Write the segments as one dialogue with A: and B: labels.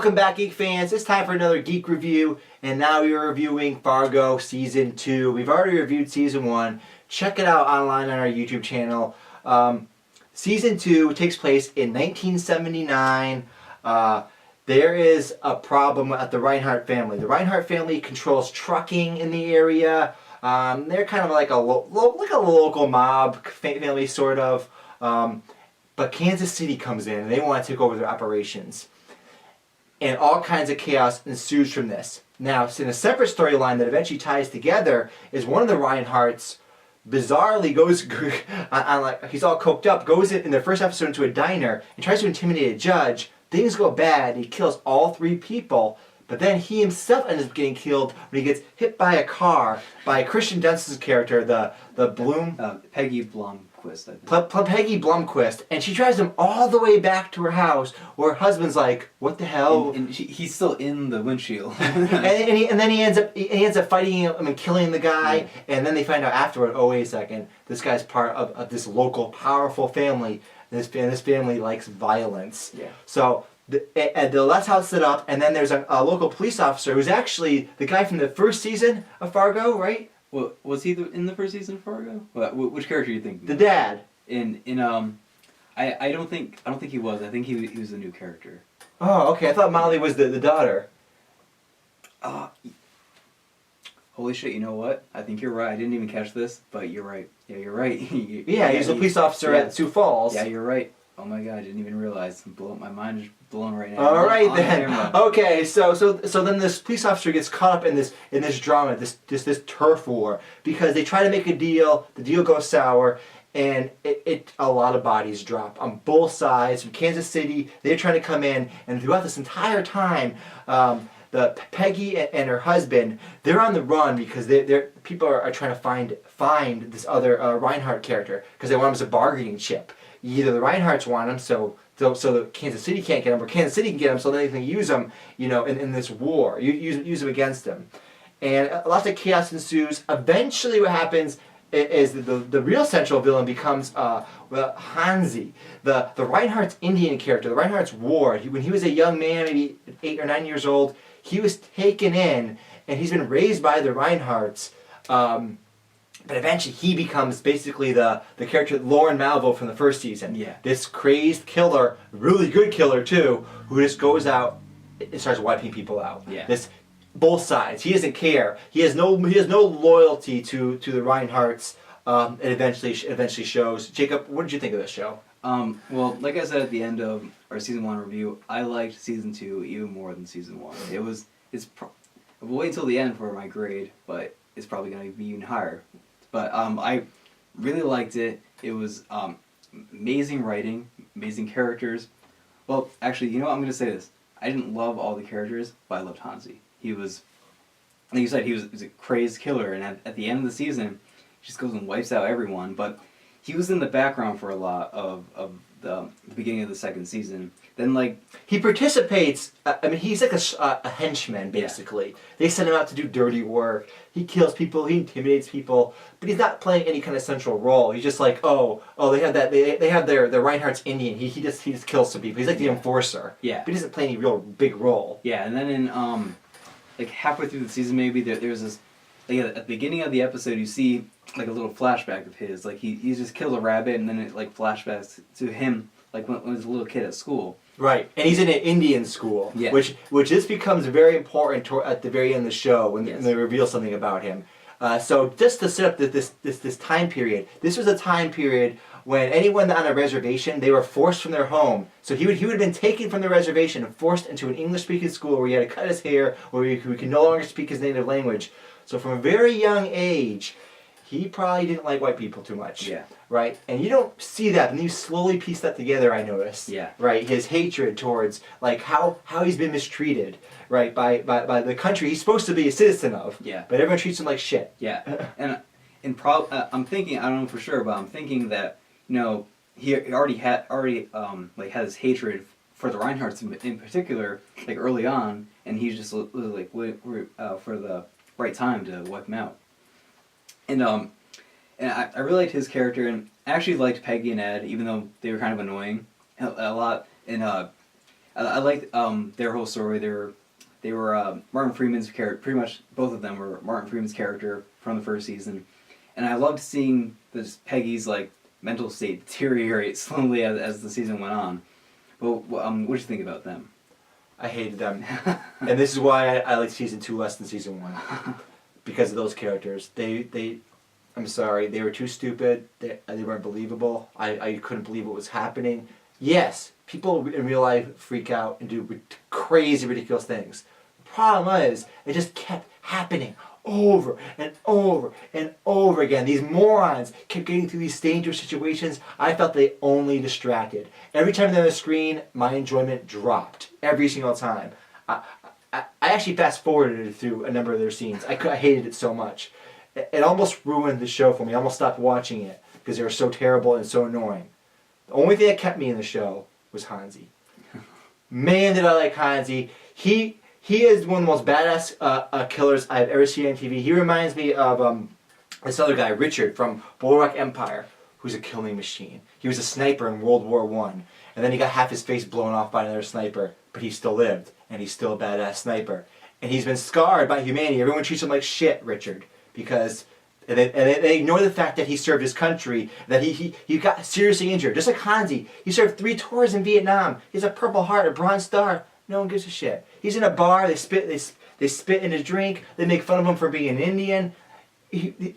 A: Welcome back, Geek fans. It's time for another Geek review, and now we are reviewing Fargo Season 2. We've already reviewed Season 1. Check it out online on our YouTube channel. Season 2 takes place in 1979. There is a problem at the Reinhardt family. The Reinhardt family controls trucking in the area. They're kind of like a local mob family, sort of. But Kansas City comes in, and they want to take over their operations. And all kinds of chaos ensues from this. Now, in a separate storyline that eventually ties together is one of the Reinhardts bizarrely goes on like he's all coked up, goes in their first episode into a diner and tries to intimidate a judge. Things go bad. He kills all three people, but then he himself ends up getting killed when he gets hit by a car by Kristen Dunst's character, the Bloom
B: Peggy Blomquist. I think.
A: Peggy Blomquist, and she drives him all the way back to her house, where her husband's like, "What the hell?"
B: And he's still in the windshield.
A: and then he ends up fighting him and killing the guy, and then they find out afterward, oh wait a second, this guy's part of this local powerful family. And this family likes violence.
B: Yeah.
A: So that's how it's set up, and then there's a local police officer who's actually the guy from the first season of Fargo, right?
B: Well, was he in the first season of Fargo? Which character do you think?
A: The dad.
B: I don't think he was. I think he was a new character.
A: Oh, okay. I thought Molly was the daughter.
B: Holy shit! You know what? I think you're right. I didn't even catch this, but you're right. Yeah, you're right.
A: Yeah, he's a police officer at Sioux Falls.
B: Yeah, you're right. Oh my god, I didn't even realize. My mind is blown right now.
A: All right then. Okay, so then this police officer gets caught up in this drama, this turf war, because they try to make a deal. The deal goes sour, and a lot of bodies drop on both sides. From Kansas City, they're trying to come in, and throughout this entire time, the Peggy and her husband, they're on the run because people are trying to find this other Reinhardt character because they want him as a bargaining chip. Either the Reinhardts want him so that Kansas City can't get him, or Kansas City can get him so they can use him, in this war. Use him against him. And lots of chaos ensues. Eventually what happens is the real central villain becomes Hansi, the Reinhardt's Indian character, the Reinhardt's ward. When he was a young man, maybe 8 or 9 years old, he was taken in, and he's been raised by the Reinhardts. But eventually he becomes basically the character Lauren Malvo from the first season.
B: Yeah. This
A: crazed killer, really good killer too, who just goes out and starts wiping people out.
B: Yeah.
A: Both sides. He doesn't care. He has no loyalty to the Reinhardts. It eventually shows. Jacob, what did you think of this show?
B: Well, like I said at the end of our season 1 review, I liked season 2 even more than season 1. We'll wait until the end for my grade, but it's probably going to be even higher. But I really liked it. It was amazing writing, amazing characters. Well, actually, you know what? I'm going to say this. I didn't love all the characters, but I loved Hansi. He was, like you said, he was a crazed killer, and at the end of the season, he just goes and wipes out everyone. But he was in the background for a lot of the beginning of the second season. Then,
A: he participates. He's like a henchman, basically. Yeah. They send him out to do dirty work. He kills people. He intimidates people. But he's not playing any kind of central role. He's just like, they have that. They have their Reinhardt's Indian. He just kills some people. He's like the enforcer.
B: Yeah.
A: But he doesn't play any real big role.
B: Yeah, and then in halfway through the season, maybe there's this. At the beginning of the episode, you see a little flashback of his. He just killed a rabbit, and then it flashbacks to him when he was a little kid at school. Right,
A: and he's in an Indian school,
B: yeah.
A: which this becomes very important at the very end of the show when they reveal something about him. So just to set up this time period, this was a time period when anyone on a reservation, they were forced from their home. So he would have been taken from the reservation and forced into an English-speaking school where he had to cut his hair, where he could no longer speak his native language. So from a very young age, he probably didn't like white people too much.
B: Yeah.
A: Right? And you don't see that, and you slowly piece that together, I noticed.
B: Yeah.
A: Right? His hatred towards, how he's been mistreated, right, by the country he's supposed to be a citizen of.
B: Yeah.
A: But everyone treats him like shit.
B: Yeah. I'm thinking, I don't know for sure, but I'm thinking that, he already had his hatred for the Reinhardts in particular, early on, and he's just waiting for the right time to wipe him out. And I really liked his character, and I actually liked Peggy and Ed, even though they were kind of annoying a lot. And I liked their whole story. They were Martin Freeman's character. Pretty much both of them were Martin Freeman's character from the first season, and I loved seeing this Peggy's like mental state deteriorate slowly as the season went on. But what did you think about them?
A: I hated them, and this is why I like season 2 less than season 1, because of those characters. I'm sorry, they were too stupid. They weren't believable. I couldn't believe what was happening. Yes, people in real life freak out and do crazy, ridiculous things. The problem is, it just kept happening over and over and over again. These morons kept getting through these dangerous situations. I felt they only distracted. Every time they're on the screen, my enjoyment dropped. Every single time. I actually fast forwarded through a number of their scenes. I hated it so much. It almost ruined the show for me. I almost stopped watching it because they were so terrible and so annoying. The only thing that kept me in the show was Hansi. Man, did I like Hansi. He is one of the most badass killers I've ever seen on TV. He reminds me of this other guy, Richard, from Boardwalk Empire, who's a killing machine. He was a sniper in World War I, and then he got half his face blown off by another sniper, but he still lived, and he's still a badass sniper. And he's been scarred by humanity. Everyone treats him like shit, Richard, because they ignore the fact that he served his country, that he got seriously injured. Just like Hansi, he served 3 tours in Vietnam. He has a Purple Heart, a Bronze Star. No one gives a shit. He's in a bar, they spit in his drink, they make fun of him for being an Indian. It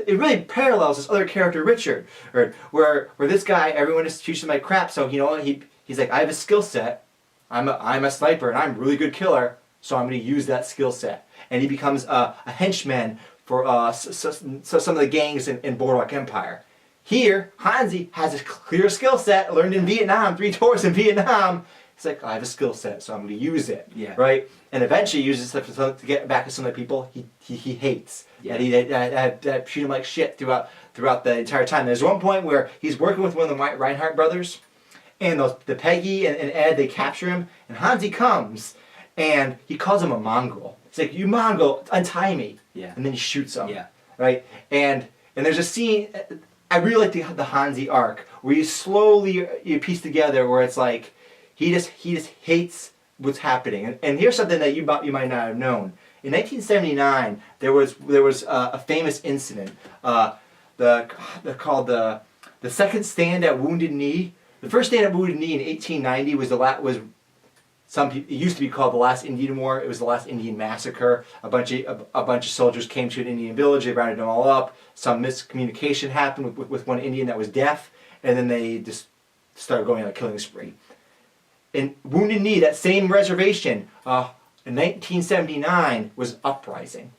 A: really parallels this other character, Richard, where this guy, everyone just treats him like crap, so he's like, I have a skill set, I'm a sniper, and I'm a really good killer, so I'm going to use that skill set. And he becomes a henchman for some of the gangs in Boardwalk Empire. Here, Hansi has a clear skill set, learned in Vietnam, 3 tours in Vietnam. It's like, I have a skill set, so I'm going to use it, right? And eventually uses it to get back at some of the people he hates. Yeah. That treat him like shit throughout the entire time. There's one point where he's working with one of the Reinhardt brothers, and the Peggy and Ed, they capture him, and Hansi comes, and he calls him a mongrel. He's like, you mongrel, untie me. Yeah. And then he shoots him. Yeah. Right? And there's a scene, I really like the Hansi arc, where you piece together where it's like, he just hates what's happening. And here's something that you might not have known. In 1979, there was a famous incident, called the Second Stand at Wounded Knee. The first stand at Wounded Knee in 1890 it used to be called the Last Indian War. It was the Last Indian Massacre. A bunch of soldiers came to an Indian village. They rounded them all up. Some miscommunication happened with one Indian that was deaf, and then they just started going on a killing spree. In Wounded Knee, that same reservation, in 1979, was uprising.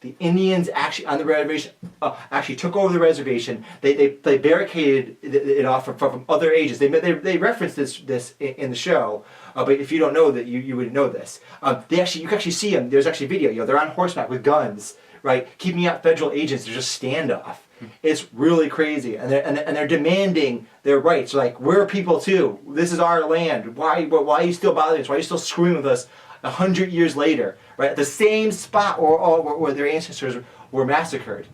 A: The Indians actually on the reservation actually took over the reservation. They barricaded it off from other agents. They referenced this in the show, but if you don't know that, you wouldn't know this. You can actually see them. There's actually video. They're on horseback with guns, right, keeping out federal agents. There's just standoff. It's really crazy, and they're demanding their rights. They're like, we're people too. This is our land. Why are you still bothering us? Why are you still screwing with us 100 years later? Right at the same spot where their ancestors were massacred.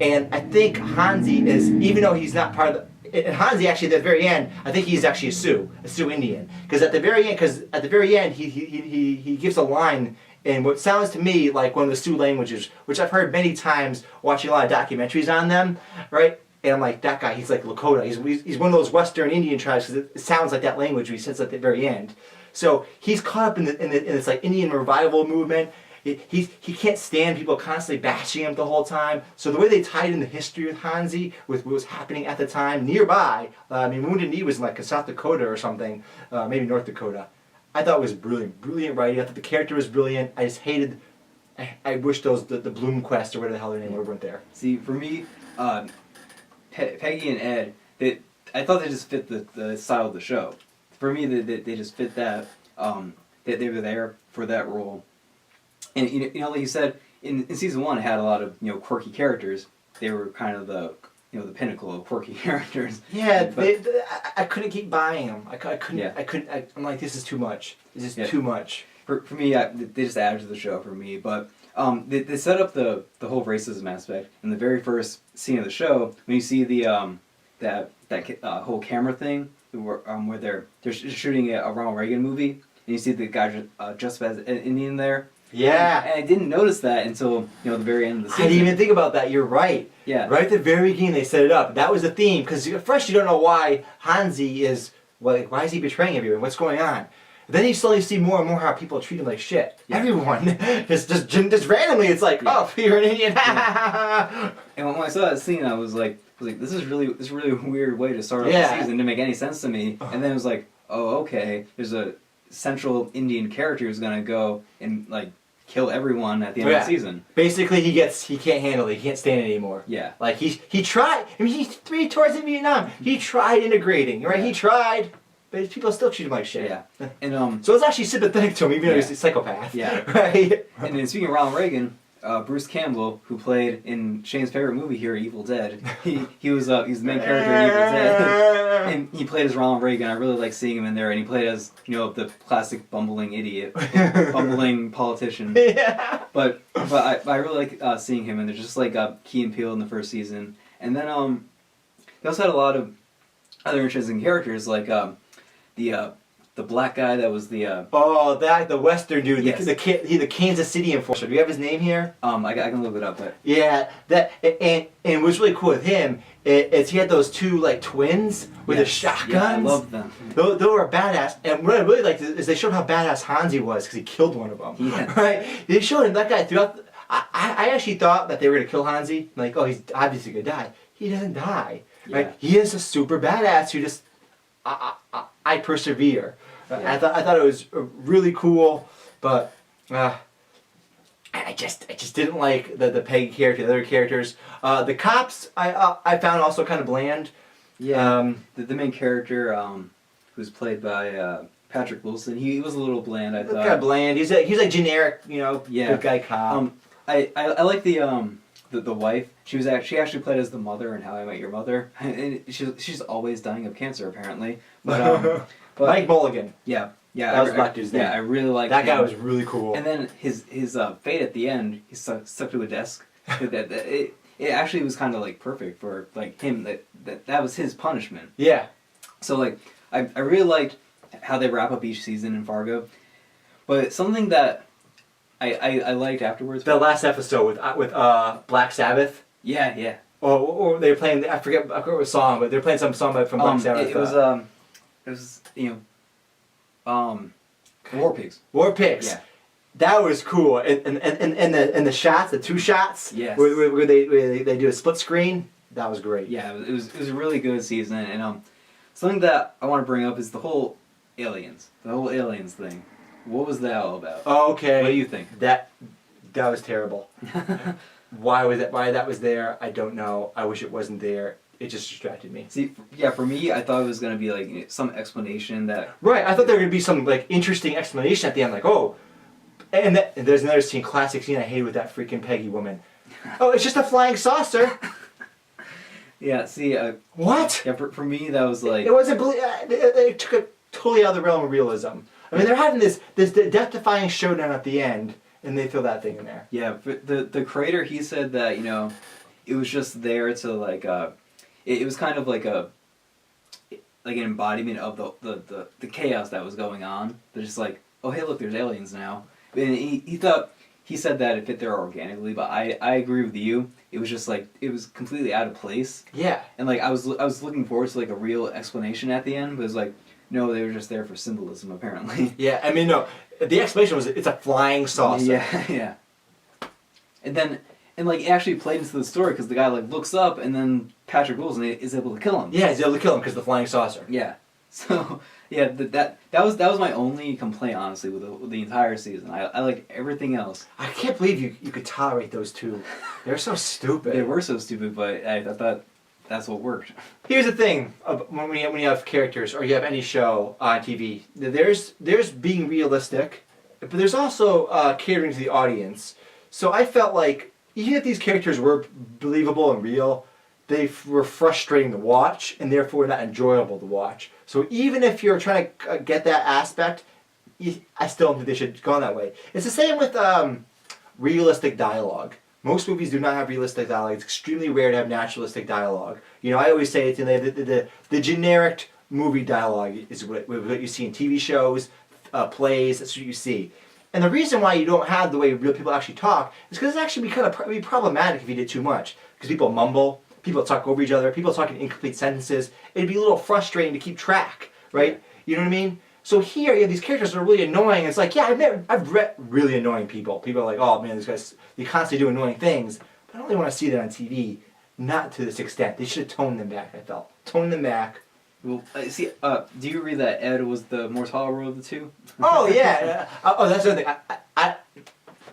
A: And I think Hansi is, even though he's not part of the, and Hansi actually at the very end, I think he's actually a Sioux Indian, because at the very end, he gives a line in what sounds to me like one of the Sioux languages, which I've heard many times watching a lot of documentaries on them, right? And I'm like, that guy, he's like Lakota. He's one of those Western Indian tribes, because it sounds like that language he says at the very end. So he's caught up in this like Indian revival movement. He can't stand people constantly bashing him the whole time. So the way they tied in the history with Hansi, with what was happening at the time nearby, Wounded Knee was in like South Dakota or something, maybe North Dakota. I thought it was brilliant writing. I thought the character was brilliant. I just hated. I wish the Bloomquist or whatever the hell their name weren't there.
B: See, for me, Peggy and Ed, I thought they just fit the style of the show. For me, they just fit that. They were there for that role, and like you said, in season 1, it had a lot of quirky characters. They were kind of the pinnacle of quirky characters.
A: Yeah, I couldn't keep buying them. I couldn't. Yeah. I'm like, this is too much. This is too much. For me, they just added to the show for me. But they set up the whole racism aspect in the very first scene of the show when you see the that whole camera thing
B: where they're shooting a Ronald Reagan movie, and you see the guy just as an Indian there.
A: Yeah.
B: And I didn't notice that until the very end of the season.
A: I didn't even think about that. You're right.
B: Yeah.
A: Right at the very beginning, they set it up. That was the theme, because at first you don't know why Hansi is, like, why is he betraying everyone? What's going on? Then you slowly see more and more how people treat him like shit. Yeah. Everyone. just randomly, it's like, oh, you're an Indian.
B: Yeah. And when I saw that scene, I was like, this is really a weird way to start off the season. It didn't make any sense to me. And then it was like, oh, okay, there's a central Indian character who's gonna go and like kill everyone at the end of the season.
A: Basically, he can't handle it. He can't stand it anymore. Yeah. Like he tried. I mean, he's 3 tours in Vietnam. He tried integrating. Right. Yeah. He tried. But people still treat him like shit.
B: Yeah. And
A: so it's actually sympathetic to him, even though he's a psychopath.
B: Yeah.
A: Right.
B: And then speaking of Ronald Reagan, Bruce Campbell, who played in Shane's favorite movie here, Evil Dead, he was the main character in Evil Dead, and he played as Ronald Reagan. I really like seeing him in there, and he played as the classic bumbling idiot, bumbling politician. Yeah. But I really like seeing him in there, just like Key and Peele in the first season, and then they also had a lot of other interesting characters like the black guy that was the
A: the Western dude,
B: yes.
A: the Kansas City enforcer. Do you have his name here?
B: I can look it up, but
A: yeah, and what's really cool with him is he had those 2 like twins with the shotguns.
B: Yeah, I love them.
A: They were badass, and what I really liked is they showed how badass Hansi was because he killed one of them.
B: Yeah.
A: Right? They showed him that guy throughout. I actually thought that they were gonna kill Hansi. Like, oh, he's obviously gonna die. He doesn't die. Yeah. Right? He is a super badass who just I persevere. Yeah. I thought it was really cool, but I just didn't like the Peggy character, the other characters. The cops I found also kind of bland.
B: Yeah. The main character who's played by Patrick Wilson, he was a little bland. I thought.
A: Kind of bland. He's a generic, good guy cop.
B: I like the wife. She actually played as the mother in How I Met Your Mother, and she's always dying of cancer apparently. But
A: Mike Mulligan.
B: Yeah,
A: that was Black dude's name.
B: Yeah, I really liked
A: that
B: him.
A: guy was really cool.
B: And then his fate at the end, he's stuck to a desk. It actually was kind of like perfect for like him. That was his punishment.
A: Yeah.
B: So like I really liked how they wrap up each season in Fargo, but something that I liked afterwards.
A: The last episode with Black Sabbath.
B: Yeah.
A: Or they were playing. I forget what song, but they're playing some song from Black Sabbath.
B: It was War Pigs.
A: War Pigs. Yeah. That was cool. And the shots, the 2 shots.
B: Yes.
A: Where they do a split screen. That was great.
B: Yeah, it was a really good season, and something that I want to bring up is the whole aliens thing. What was that all about?
A: Okay.
B: What do you think?
A: That was terrible. Why that was there, I don't know. I wish it wasn't there. It just distracted me.
B: See, yeah, for me, I thought it was going to be like some explanation that...
A: Right, I thought there was going to be some like interesting explanation at the end, like, oh, and there's another scene, classic scene I hate with that freaking Peggy woman. Oh, it's just a flying saucer.
B: Yeah, see...
A: what?
B: Yeah, for me, that was like...
A: It wasn't... It took it totally out of the realm of realism. I mean, they're having this death-defying showdown at the end, and they throw that thing in there.
B: Yeah, but the creator, he said that, it was just there to, like, it was kind of like an embodiment of the chaos that was going on. They're just like, oh, hey, look, there's aliens now. And he said that it fit there organically, but I agree with you. It was just like, it was completely out of place.
A: Yeah.
B: And, like, I was looking forward to, like, a real explanation at the end, but it was like, no, they were just there for symbolism, apparently.
A: Yeah, I mean, no. The explanation was it's a flying saucer.
B: Yeah. And like, it actually played into the story because the guy, like, looks up and then Patrick Wilson is able to kill him.
A: Yeah, he's able to kill him because of the flying saucer.
B: Yeah. So, yeah, that was my only complaint, honestly, with the entire season. I liked everything else.
A: I can't believe you could tolerate those 2. They're so stupid.
B: They were so stupid, but I thought that's what worked.
A: Here's the thing, when you have characters or you have any show on TV, there's being realistic, but there's also catering to the audience. So I felt like even if these characters were believable and real, they were frustrating to watch and therefore not enjoyable to watch. So even if you're trying to get that aspect, I still don't think they should go on that way. It's the same with realistic dialogue. Most movies do not have realistic dialogue. It's extremely rare to have naturalistic dialogue. I always say it's the generic movie dialogue is what you see in TV shows, plays. That's what you see. And the reason why you don't have the way real people actually talk is because it's actually be problematic if you did too much. Because people mumble, people talk over each other, people talk in incomplete sentences. It'd be a little frustrating to keep track, right? You know what I mean? So here you have these characters that are really annoying. It's like, yeah, I've read really annoying people. People are like, oh man, these guys, they constantly do annoying things. But I don't really want to see that on TV. Not to this extent. They should have toned them back, I felt. Toned them back.
B: Well, see, do you read that Ed was the more tolerable of the two?
A: Oh, yeah. That's the other thing.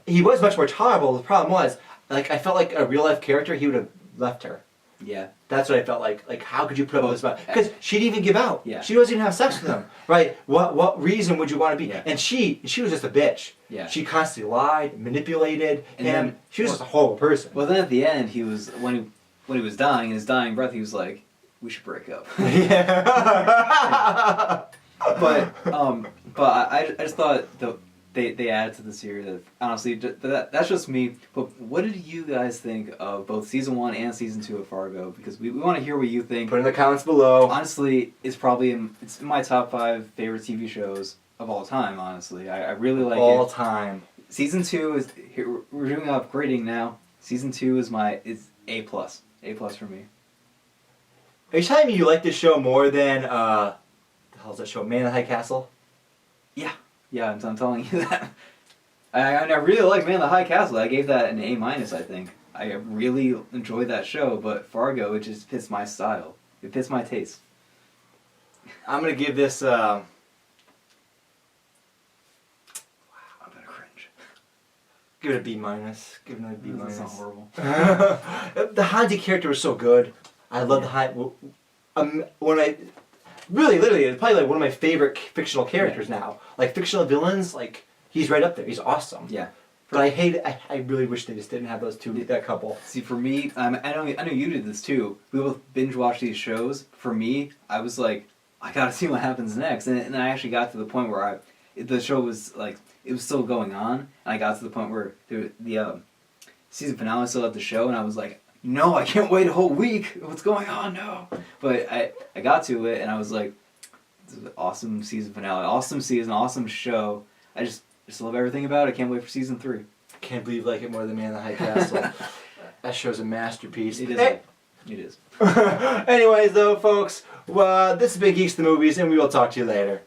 A: He was much more tolerable. The problem was, like, I felt like a real-life character, he would have left her.
B: Yeah.
A: That's what I felt like. Like, how could you put up with this? Because she'd even give out.
B: Yeah.
A: She doesn't even have sex with him, right? What reason would you want to be?
B: Yeah.
A: And she was just a bitch.
B: Yeah.
A: She constantly lied, manipulated
B: And
A: him.
B: then,
A: She was just a horrible person.
B: Well, then at the end, he was when he was dying, in his dying breath, he was like, "We should break up."
A: Yeah.
B: but I just thought they added to the series. That, honestly, that's just me. But what did you guys think of both season 1 and season 2 of Fargo? Because we want to hear what you think.
A: Put in the comments below.
B: Honestly, it's probably in my top 5 favorite TV shows of all time. Honestly, I really like it.
A: All time.
B: Season 2 is we're doing upgrading now. Season 2 is A+. A+ for me.
A: Are you telling me you like this show more than the hell's that show? Man in the High Castle?
B: Yeah, I'm telling you that. I really like Man in the High Castle. I gave that an A-, I think. I really enjoyed that show, but Fargo, it just fits my style. It fits my taste.
A: I'm gonna give this.
B: Wow, I'm gonna cringe.
A: Give it a B-. Give it a B-.
B: That's not horrible.
A: The Hansi character was so good. I love the Hansi. Literally, it's probably like one of my favorite fictional characters now. Like fictional villains, like he's right up there. He's awesome.
B: Yeah.
A: But I really wish they just didn't have that couple.
B: See, for me, I know you did this too. We both binge watch these shows. For me, I was like, I gotta see what happens next, and I actually got to the point where the show was like, it was still going on, and I got to the point where the season finale still at the show, and I was like, no, I can't wait a whole week. What's going on? No. But I got to it, and I was like, this is an awesome season finale, awesome season, awesome show. I just love everything about it. I can't wait for season 3.
A: Can't believe I like it more than Man in the High Castle. That show's a masterpiece.
B: It is.
A: Hey.
B: It is.
A: Anyways, though, folks, this has been Geeks the Movies, and we will talk to you later.